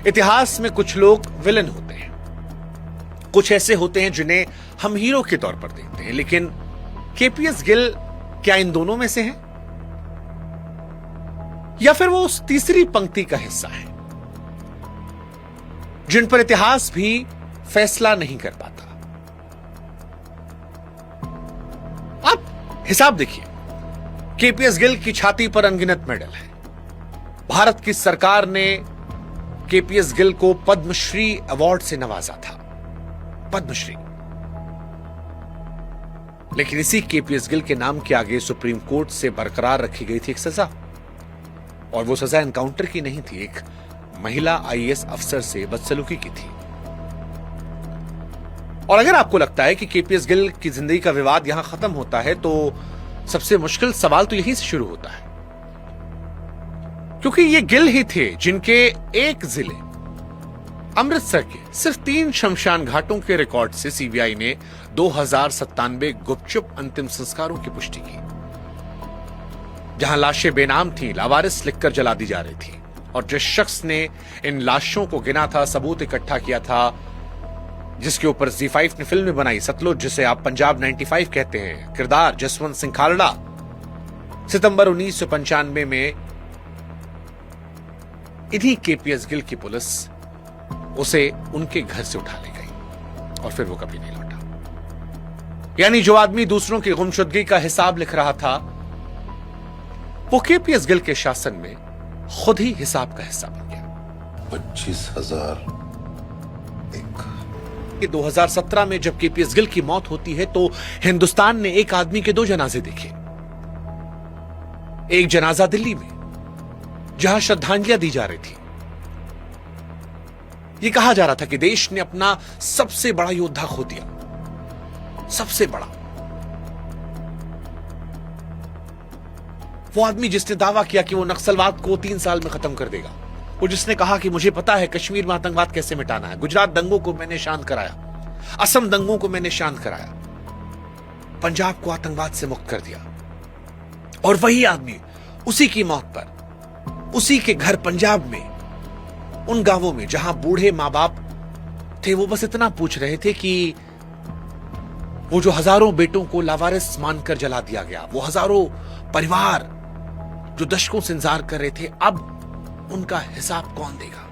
इतिहास में कुछ लोग विलन होते हैं, कुछ ऐसे होते हैं जिन्हें हम हीरो के तौर पर देखते हैं, लेकिन केपीएस गिल क्या इन दोनों में से है, या फिर वो उस तीसरी पंक्ति का हिस्सा है जिन पर इतिहास भी फैसला नहीं कर पाता। आप हिसाब देखिए, केपीएस गिल की छाती पर अनगिनत मेडल है। भारत की सरकार ने केपीएस गिल को पद्मश्री अवार्ड से नवाजा था, पद्मश्री। लेकिन इसी केपीएस गिल के नाम के आगे सुप्रीम कोर्ट से बरकरार रखी गई थी एक सजा, और वो सजा एनकाउंटर की नहीं थी, एक महिला आईएएस अफसर से बदसलूकी की थी। और अगर आपको लगता है कि केपीएस गिल की जिंदगी का विवाद यहां खत्म होता है, तो सबसे मुश्किल सवाल तो यहीं से शुरू होता है, क्योंकि ये गिल ही थे जिनके एक जिले अमृतसर के सिर्फ 3 शमशान घाटों के रिकॉर्ड से सीबीआई ने 2097 गुपचुप अंतिम संस्कारों की पुष्टि की, जहां लाशें बेनाम थी, लावारिस लिखकर जला दी जा रही थी, और जिस शख्स ने इन लाशों को गिना था, सबूत इकट्ठा किया था, जिसके ऊपर Z5 ने फिल्म बनाई सतलुज, जिसे आप पंजाब 95 कहते हैं, किरदार जसवंत सिंह खालड़ा, सितंबर 1995 में इन्हीं केपीएस गिल की पुलिस उसे उनके घर से उठा ले गई और फिर वो कभी नहीं लौटा। यानी जो आदमी दूसरों की गुमशुदगी का हिसाब लिख रहा था, वो केपीएस गिल के शासन में खुद ही हिसाब का हिस्सा बन गया। 25,000 2017 में जब केपीएस गिल की मौत होती है, तो हिंदुस्तान ने एक आदमी के 2 जनाजे देखे। एक जनाजा दिल्ली में, जहां श्रद्धांजलियां दी जा रही थी। यह कहा जा रहा था कि देश ने अपना सबसे बड़ा योद्धा खो दिया, सबसे बड़ा। वो आदमी जिसने दावा किया कि वो नक्सलवाद को 3 साल में खत्म कर देगा, वो जिसने कहा कि मुझे पता है कश्मीर में आतंकवाद कैसे मिटाना है, गुजरात दंगों को मैंने शांत कराया, असम दंगों को मैंने शांत कराया, पंजाब को आतंकवाद से मुक्त कर दिया। और वही आदमी उसी की मौत पर, उसी के घर पंजाब में, उन गांवों में जहां बूढ़े मां बाप थे, वो बस इतना पूछ रहे थे कि वो जो हजारों बेटों को लावारिस मानकर जला दिया गया, वो हजारों परिवार जो दशकों से इंतजार कर रहे थे, अब उनका हिसाब कौन देगा।